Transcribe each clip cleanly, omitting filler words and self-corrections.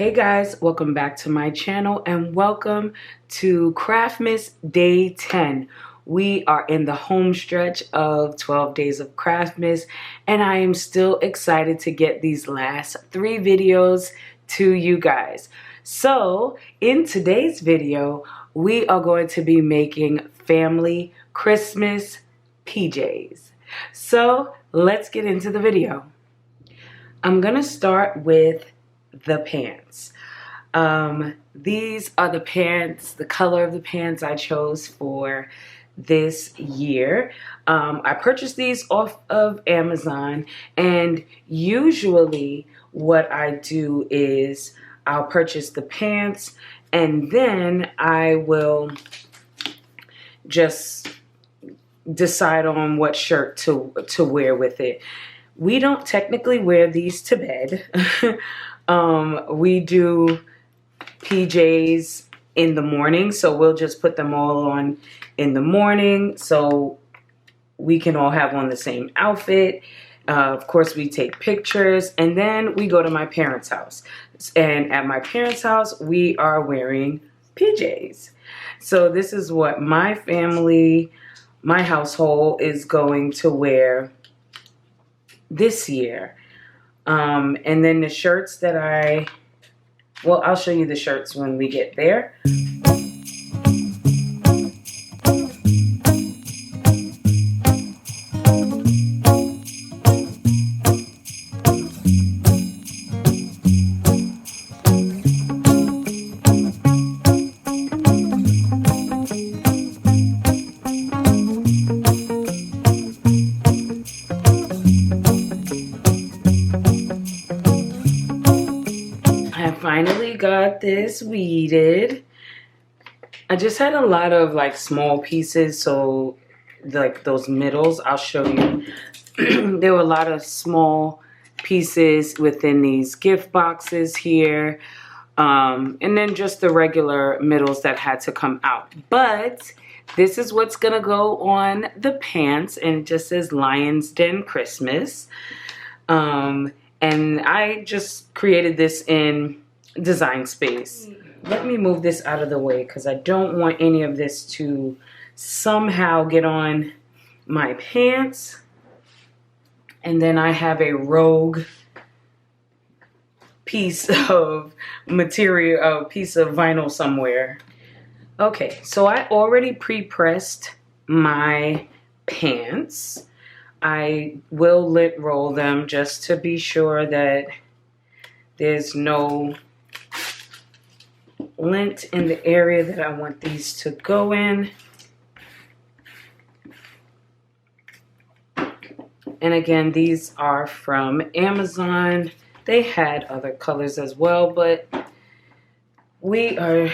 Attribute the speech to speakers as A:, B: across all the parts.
A: Hey guys, welcome back to my channel and welcome to Craftmas Day 10. We are in the home stretch of 12 days of Craftmas and I am still excited to get these last 3 videos to you guys. So in today's video, we are going to be making family Christmas PJs. So let's get into the video. I'm gonna start with the pants. These are the pants, the color of the pants I chose for this year. I purchased these off of Amazon, and usually what I do is I'll purchase the pants and then I will just decide on what shirt to wear with it. We don't technically wear these to bed. We do PJs in the morning, so we'll just put them all on in the morning so we can all have on the same outfit. Of course, we take pictures and then we go to my parents' house. And at my parents' house, we are wearing PJs. So this is what my family, my household is going to wear this year. And then the shirts that I'll show you the shirts when we get there. Finally got this weeded. I just had a lot of like small pieces, so like those middles, I'll show you. There were a lot of small pieces within these gift boxes here, and then just the regular middles that had to come out. But this is what's gonna go on the pants, and it just says Lion's Den Christmas. And I just created this in Design Space. Let me move this out of the way because I don't want any of this to somehow get on my pants. And then I have a rogue piece of material, a piece of vinyl somewhere. Okay, so I already pre-pressed my pants. I will lint roll them just to be sure that there's no lint in the area that I want these to go in. And again, these are from Amazon. They had other colors as well, but we are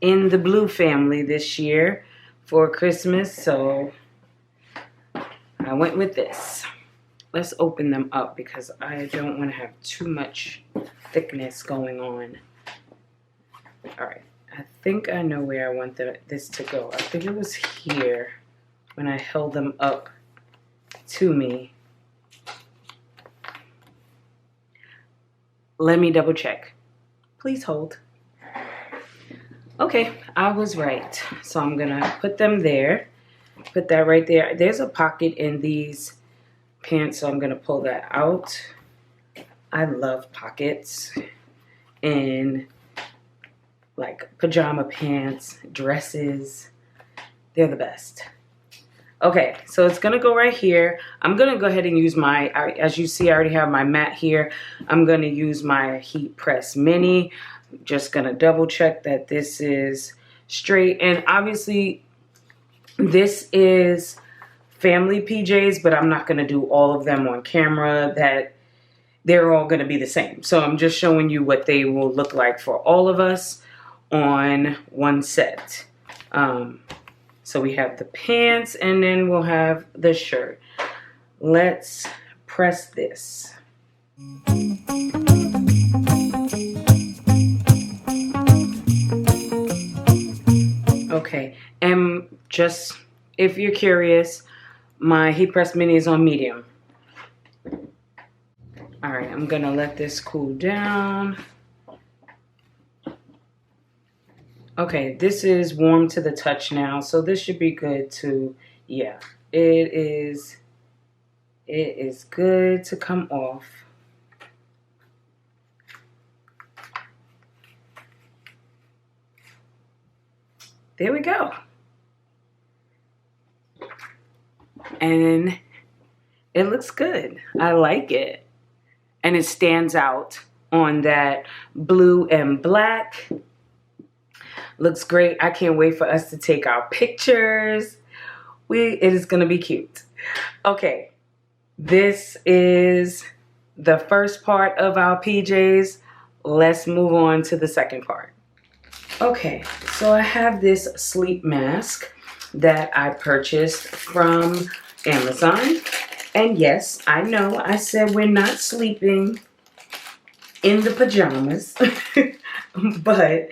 A: in the blue family this year for Christmas, so I went with this. Let's open them up because I don't want to have too much thickness going on. Alright, I think I know where I want this to go. I think it was here when I held them up to me. Let me double check. Please hold. Okay, I was right. So I'm gonna put them there. Put that right there. There's a pocket in these pants, so I'm gonna pull that out. I love pockets in like pajama pants, dresses. They're the best. Okay, so it's gonna go right here. I'm gonna go ahead and use my, as you see, I already have my mat here. I'm gonna use my heat press mini. Just gonna double check that this is straight. And obviously this is family PJs, but I'm not gonna do all of them on camera. That they're all gonna be the same. So I'm just showing you what they will look like for all of us on one set. So we have the pants and then we'll have the shirt. Let's press this. Okay, and just if you're curious, my heat press mini is on medium. All right, I'm gonna let this cool down. Okay, this is warm to the touch now, so this should be good to, yeah, it is good to come off. There we go. And it looks good. I like it. And it stands out on that blue and black. Looks great. I can't wait for us to take our pictures. It is going to be cute. Okay, this is the first part of our PJs. Let's move on to the second part. Okay, so I have this sleep mask that I purchased from Amazon. And yes, I know I said we're not sleeping in the pajamas, but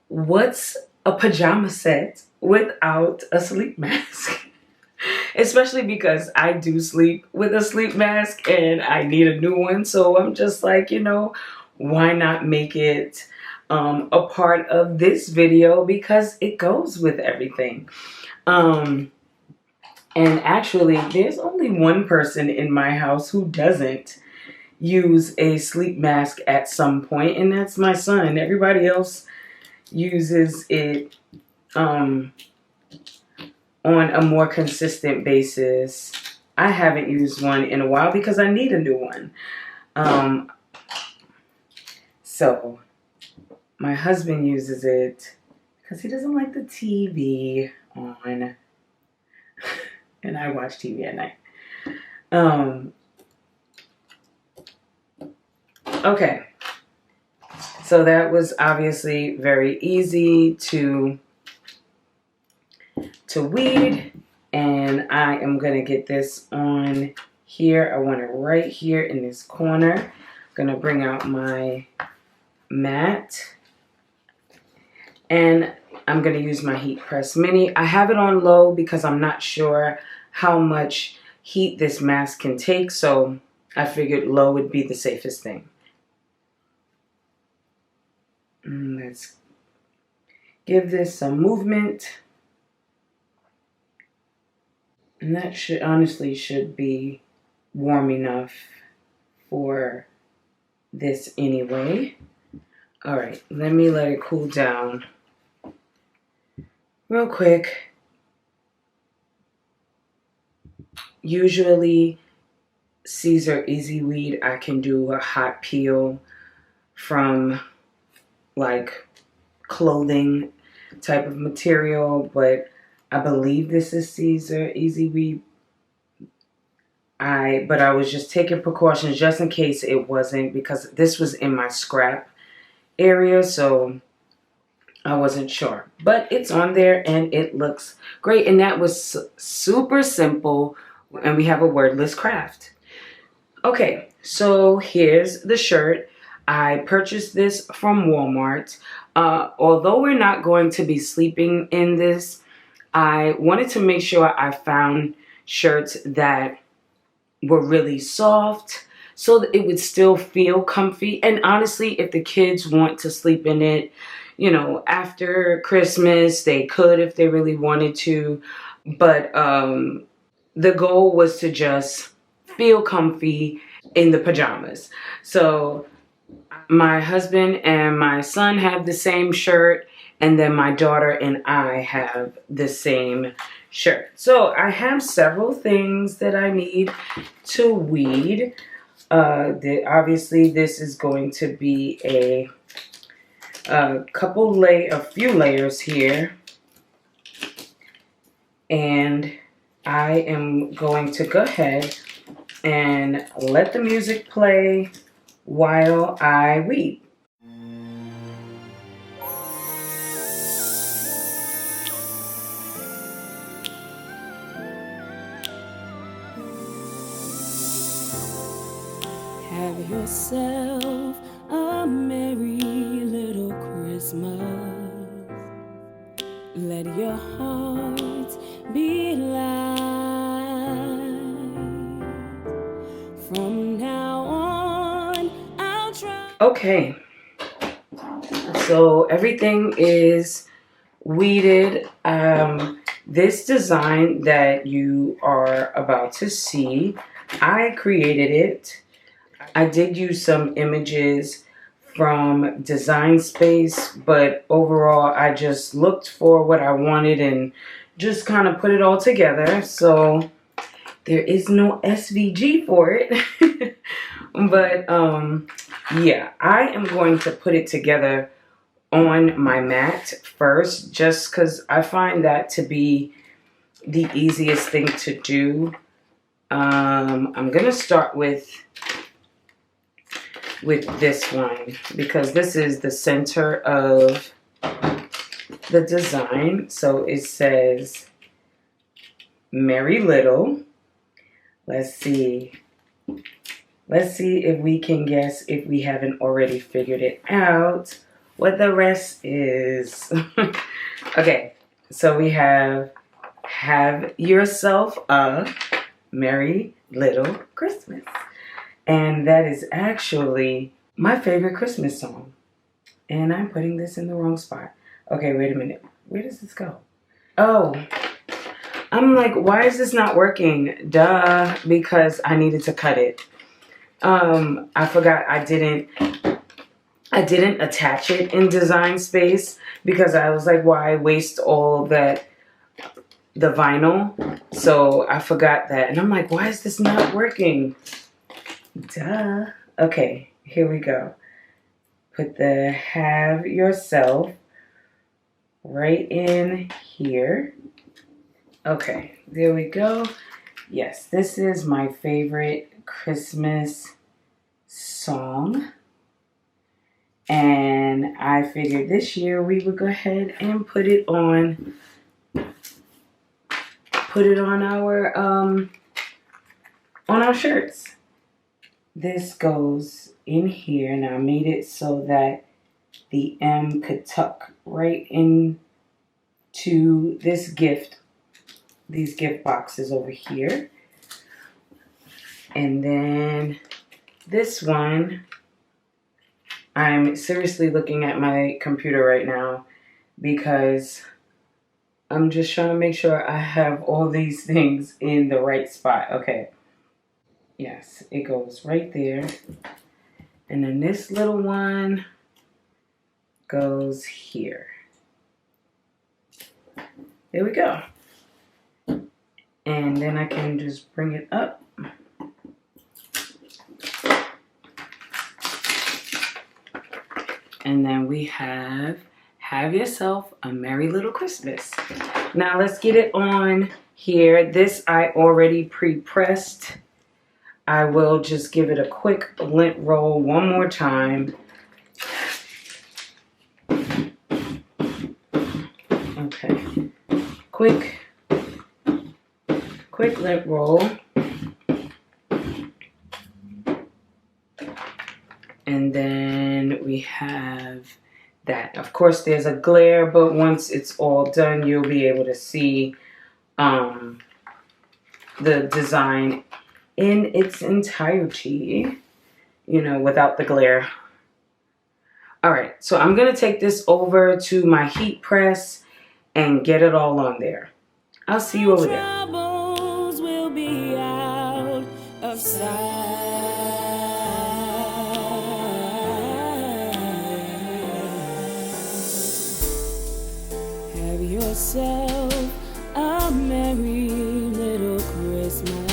A: what's a pajama set without a sleep mask? Especially because I do sleep with a sleep mask and I need a new one. So I'm just like, you know, why not make it a part of this video, because it goes with everything. And actually, there's only one person in my house who doesn't use a sleep mask at some point, and that's my son. Everybody else uses it on a more consistent basis. I haven't used one in a while because I need a new one. So my husband uses it because he doesn't like the TV on. And I watch TV at night. Okay. So that was obviously very easy to weed. And I am going to get this on here. I want it right here in this corner. I'm going to bring out my mat. And I'm going to use my heat press mini. I have it on low because I'm not sure how much heat this mask can take, so I figured low would be the safest thing. Let's give this some movement. And that should be warm enough for this anyway. All right, let me let it cool down real quick. Usually, Caesar Easy Weed, I can do a hot peel from like clothing type of material, but I believe this is Caesar Easy Weed. But I was just taking precautions just in case it wasn't, because this was in my scrap area, so I wasn't sure. But it's on there and it looks great. And that was super simple. And we have a wordless craft. Okay, so here's the shirt. I purchased this from Walmart. Although we're not going to be sleeping in this, I wanted to make sure I found shirts that were really soft so that it would still feel comfy. And honestly, if the kids want to sleep in it, you know, after Christmas, they could if they really wanted to. But the goal was to just feel comfy in the pajamas. So my husband and my son have the same shirt, and then my daughter and I have the same shirt. So I have several things that I need to weed. Obviously, this is going to be a few layers here. And I am going to go ahead and let the music play while I weed. Have yourself a merry little Christmas. Let your heart be light. From now on, I'll try. Okay. So everything is weeded. This design that you are about to see, I created it. I did use some images from Design Space, but overall I just looked for what I wanted and just kind of put it all together. So there is no SVG for it. But yeah, I am going to put it together on my mat first, just because I find that to be the easiest thing to do. I'm gonna start with this one because this is the center of the design. So it says Merry Little. Let's see if we can guess, if we haven't already figured it out, what the rest is. Okay, so we have yourself a Merry Little Christmas. And that is actually my favorite Christmas song. And I'm putting this in the wrong spot. Okay, wait a minute. Where does this go? Oh, I'm like, why is this not working? Duh, because I needed to cut it. I forgot I didn't attach it in Design Space because I was like, why waste all the vinyl? So I forgot that. And I'm like, why is this not working? Duh. Okay, here we go. Put the have yourself right in here. Okay, there we go. Yes, this is my favorite Christmas song. And I figured this year we would go ahead and put it on our shirts. This goes in here, and I made it so that the M could tuck right into these gift boxes over here. And then this one, I'm seriously looking at my computer right now because I'm just trying to make sure I have all these things in the right spot. Okay. Yes, it goes right there. And then this little one goes here. There we go. And then I can just bring it up. And then we have yourself a Merry Little Christmas. Now let's get it on here. This I already pre-pressed. I will just give it a quick lint roll one more time. Okay. Quick lint roll. And then we have that. Of course, there's a glare, but once it's all done, you'll be able to see the design in its entirety, you know, without the glare. All right, so I'm gonna take this over to my heat press and get it all on there. I'll see you over there. Troubles will be out of sight. Have yourself a merry little Christmas.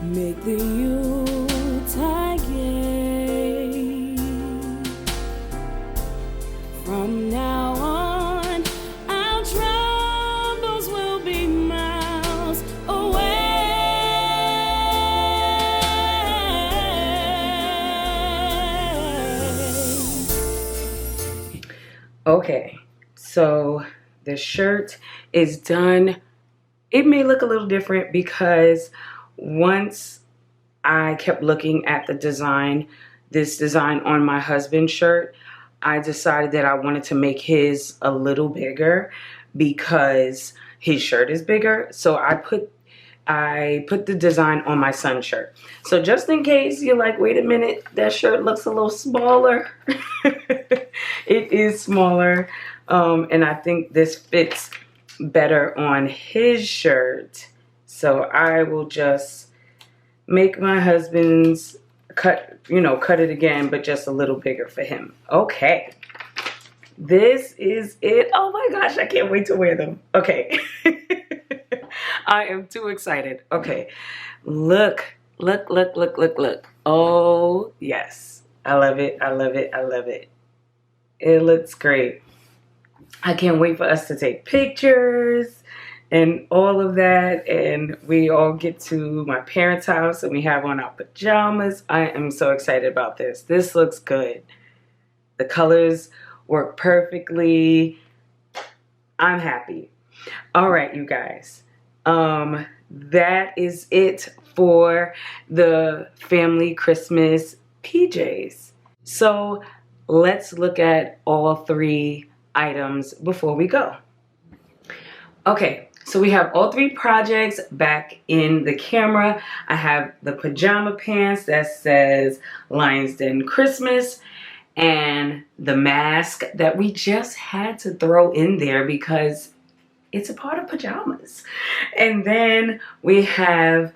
A: Make the Yuletide gay. From now on, our troubles will be miles away. Okay, so the shirt is done. It may look a little different because once I kept looking at the design, this design on my husband's shirt, I decided that I wanted to make his a little bigger because his shirt is bigger. So I put the design on my son's shirt. So just in case you're like, wait a minute, that shirt looks a little smaller. It is smaller. And I think this fits better on his shirt. So I will just make my husband's cut it again, but just a little bigger for him. Okay. This is it. Oh my gosh, I can't wait to wear them. Okay. I am too excited. Okay. Look. Oh, yes. I love it. I love it. I love it. It looks great. I can't wait for us to take pictures and all of that. And we all get to my parents' house and we have on our pajamas. I am so excited about this. This looks good. The colors work perfectly. I'm happy. All right, you guys. That is it for the family Christmas PJs. So let's look at all 3 items before we go. Okay, so we have all 3 projects back in the camera. I have the pajama pants that says Lions Den Christmas, and the mask that we just had to throw in there because it's a part of pajamas. And then we have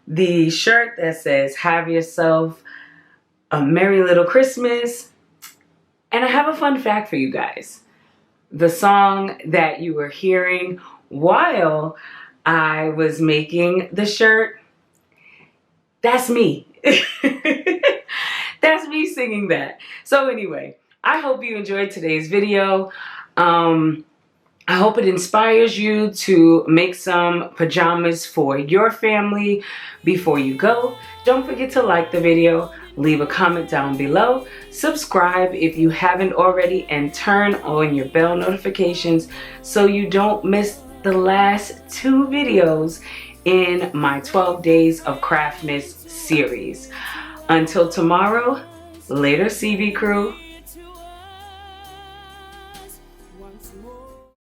A: the shirt that says have yourself a merry little Christmas. And I have a fun fact for you guys. The song that you were hearing while I was making the shirt, that's me. That's me singing that. So anyway, I hope you enjoyed today's video. I hope it inspires you to make some pajamas for your family before you go. Don't forget to like the video, leave a comment down below, subscribe if you haven't already, and turn on your bell notifications so you don't miss the last 2 videos in my 12 Days of Craftmas series. Until tomorrow, later CV crew.